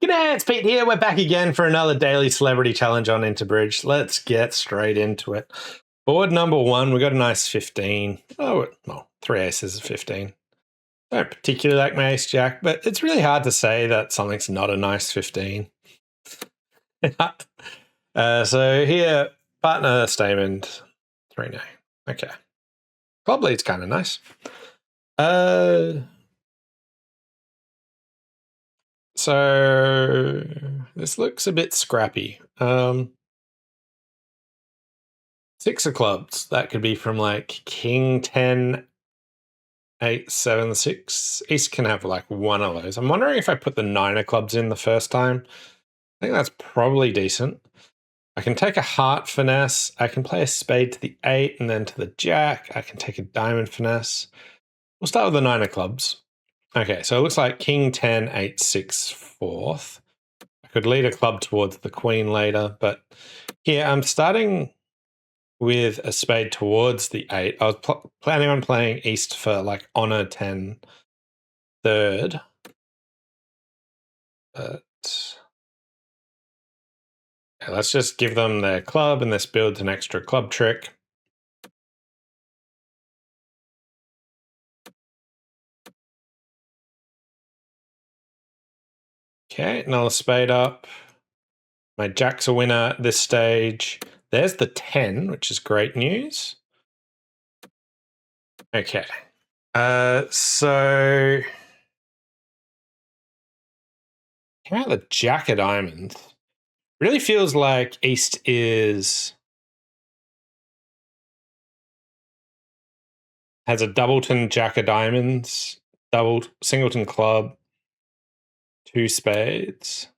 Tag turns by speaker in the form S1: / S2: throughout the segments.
S1: G'day, it's Pete here. We're back again for another daily celebrity challenge on Interbridge. Let's get straight into it. Board number one, we got a nice 15. Oh, well, 3 aces is 15. I don't particularly like my ace jack, but it's really hard to say that something's not a nice 15. So here, partner Stament, 3-no. Okay. Club lead's kind of nice. So this looks a bit scrappy. 6 of clubs. That could be from like king 10, 8, 7, 6. Ace can have like one of those. I'm wondering if I put the 9 of clubs in the first time. I think that's probably decent. I can take a heart finesse. I can play a spade to the 8 and then to the jack. I can take a diamond finesse. We'll start with the 9 of clubs. Okay, so it looks like king 10, 8, 6, 4th. I could lead a club towards the queen later, but here I'm starting with a spade towards the 8. I was planning on playing east for like honor 10 third. But yeah, let's just give them their club and this builds an extra club trick. Okay, another spade up. My jack's a winner at this stage. There's the 10, which is great news. Okay. So came out the jack of diamonds. Really feels like east has a doubleton jack of diamonds, singleton club, 2 spades.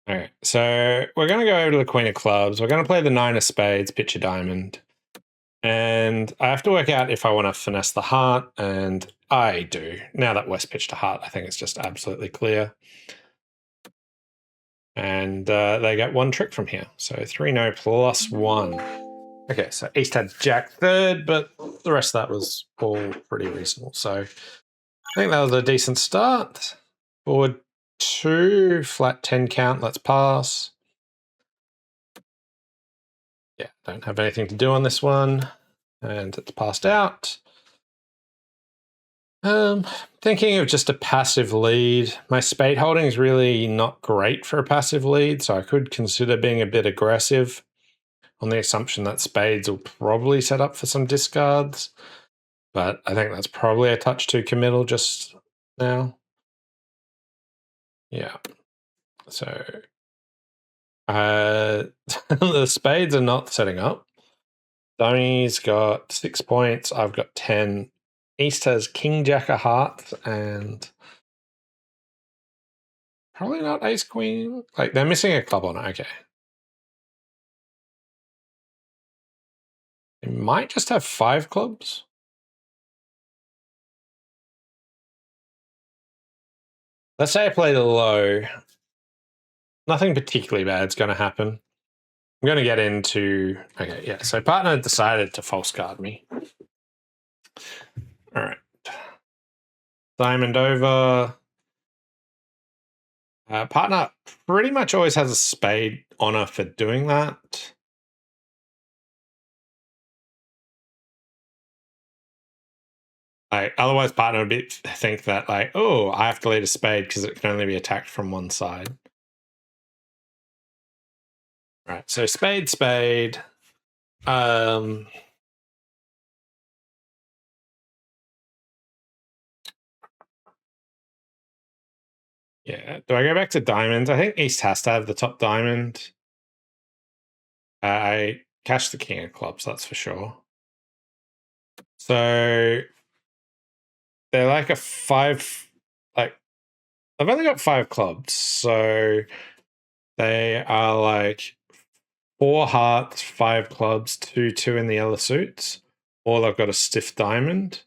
S1: All right, so we're going to go over to the queen of clubs. We're going to play the 9 of spades, pitch a diamond. And I have to work out if I want to finesse the heart, and I do. Now that West pitched a heart, I think it's just absolutely clear. And they get 1 trick from here. So 3-no plus 1. Okay, so East had jack third, but the rest of that was all pretty reasonable. So I think that was a decent start. Board 2, flat 10 count, let's pass. Yeah, don't have anything to do on this one. And it's passed out. Thinking of just a passive lead. My spade holding is really not great for a passive lead, so I could consider being a bit aggressive on the assumption that spades will probably set up for some discards. But I think that's probably a touch too committal just now. Yeah. So the spades are not setting up. Donny's got 6 points. I've got 10. East has king jack of hearts and probably not ace queen. Like they're missing a club on it. Okay. They might just have 5 clubs. Let's say I play the low. Nothing particularly bad's going to happen. I'm going to get into... Okay, yeah. So partner decided to false guard me. All right. Diamond over. Partner pretty much always has a spade honor for doing that. Like, otherwise, partner would think that, like, oh, I have to lead a spade because it can only be attacked from one side. All right, so spade, spade. Yeah, do I go back to diamonds? I think East has to have the top diamond. I cashed the king of clubs, that's for sure. So they're like a 5, like, I've only got 5 clubs, so they are like 4 hearts, 5 clubs, 2 in the other suits, or they've got a stiff diamond.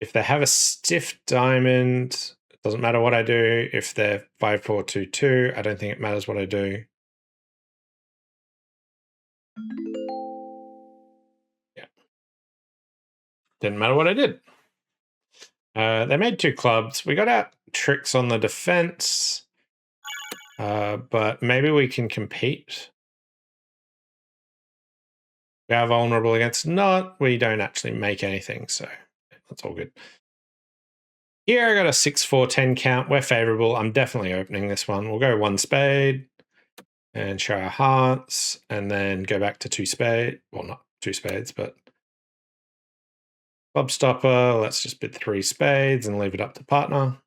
S1: If they have a stiff diamond, it doesn't matter what I do. If they're 5, 4, 2, 2, I don't think it matters what I do. Yeah. Didn't matter what I did. They made 2 clubs. We got out tricks on the defense, but maybe we can compete. We are vulnerable against not. We don't actually make anything, so that's all good. Here I got a 6-4-10 count. We're favorable. I'm definitely opening this one. We'll go 1 spade and show our hearts, and then go back to 2 spade. Well, not 2 spades, but club stopper. Let's just bid 3 spades and leave it up to partner.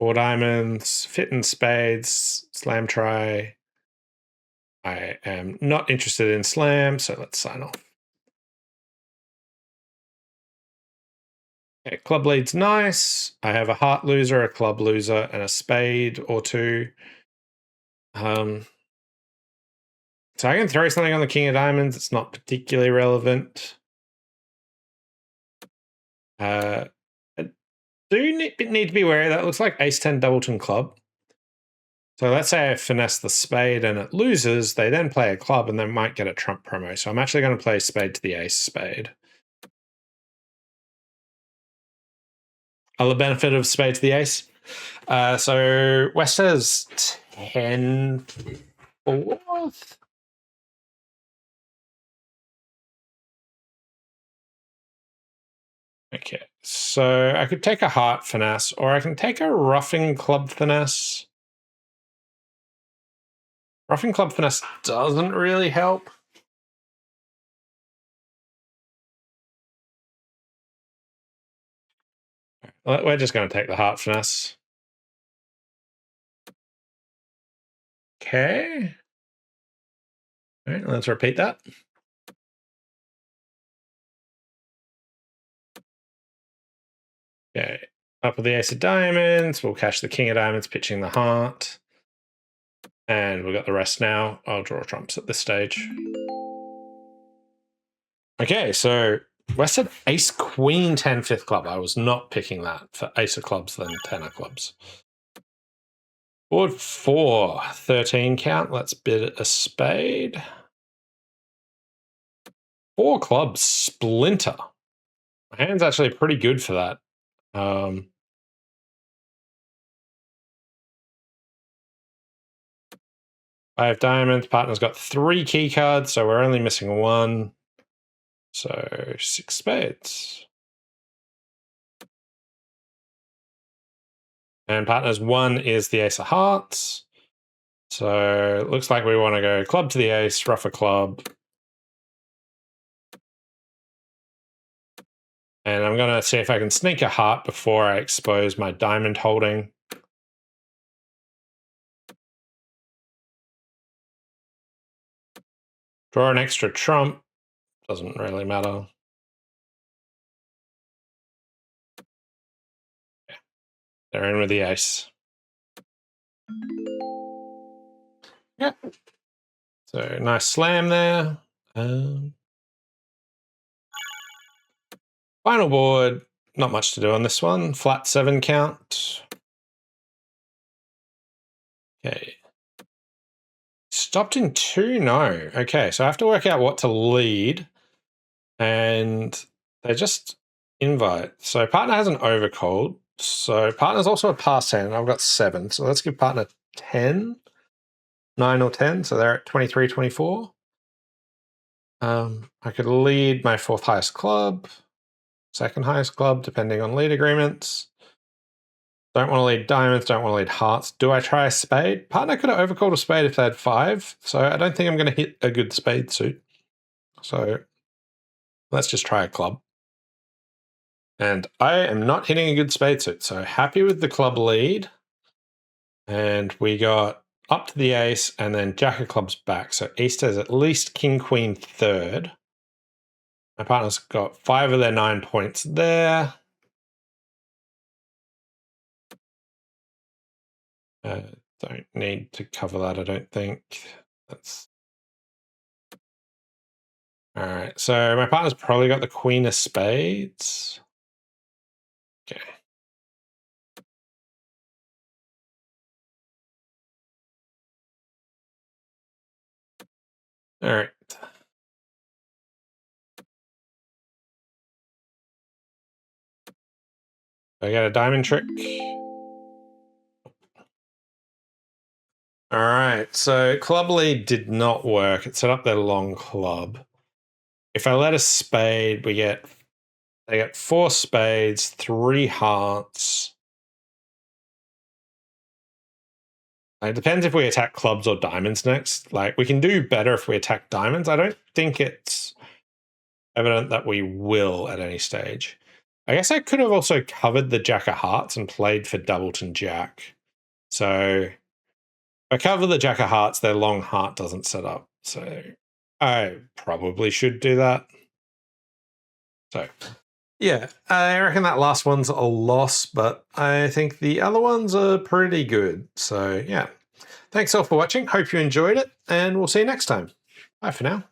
S1: 4 diamonds, fit in spades, slam try. I am not interested in slam, so let's sign off. Okay, club lead's nice. I have a heart loser, a club loser, and a spade or 2. So I can throw something on the king of diamonds. It's not particularly relevant. I do need to be wary. That looks like ace-10 doubleton club. So let's say I finesse the spade and it loses. They then play a club and they might get a trump promo. So I'm actually going to play spade to the ace spade. Other benefit of spade to the ace. So West has 10 fourth. Okay, so I could take a heart finesse, or I can take a roughing club finesse. Roughing club finesse doesn't really help. We're just going to take the heart finesse. Okay. All right, let's repeat that. Okay, up with the ace of diamonds. We'll cash the king of diamonds, pitching the heart. And we've got the rest now. I'll draw trumps at this stage. Okay, so West had ace queen 10 fifth club. I was not picking that for ace of clubs, then 10 of clubs. Board 4, 13 count. Let's bid a spade. 4 clubs, splinter. My hand's actually pretty good for that. I have diamonds. Partner's got 3 key cards, so we're only missing 1. So 6 spades. And partner's 1 is the ace of hearts. So it looks like we want to go club to the ace, rough a club. And I'm going to see if I can sneak a heart before I expose my diamond holding. Draw an extra trump. Doesn't really matter. Yeah. They're in with the ace. Yeah. So nice slam there. Final board. Not much to do on this one. Flat 7 count. Okay. Stopped in 2? No. Okay, so I have to work out what to lead. And they just invite. So partner has an overcalled. So partner's also a pass 10. I've got 7. So let's give partner 10, 9 or 10. So they're at 23, 24. I could lead my 4th highest club, 2nd highest club, depending on lead agreements. Don't want to lead diamonds, don't want to lead hearts. Do I try a spade? Partner could have overcalled a spade if they had 5. So I don't think I'm going to hit a good spade suit. So let's just try a club. And I am not hitting a good spade suit. So happy with the club lead. And we got up to the ace and then jack of clubs back. So East has at least king, queen, 3rd. My partner's got 5 of their 9 points there. Don't need to cover that, I don't think. That's all right. So my partner's probably got the queen of spades. Okay. All right. I got a diamond trick. All right, so club lead did not work. It set up their long club. If I let a spade, they get 4 spades, 3 hearts. It depends if we attack clubs or diamonds next. Like, we can do better if we attack diamonds. I don't think it's evident that we will at any stage. I guess I could have also covered the jack of hearts and played for doubleton jack. So if I cover the jack of hearts, their long heart doesn't set up. So I probably should do that. So yeah, I reckon that last one's a loss, but I think the other ones are pretty good. So yeah, thanks all for watching. Hope you enjoyed it, and we'll see you next time. Bye for now.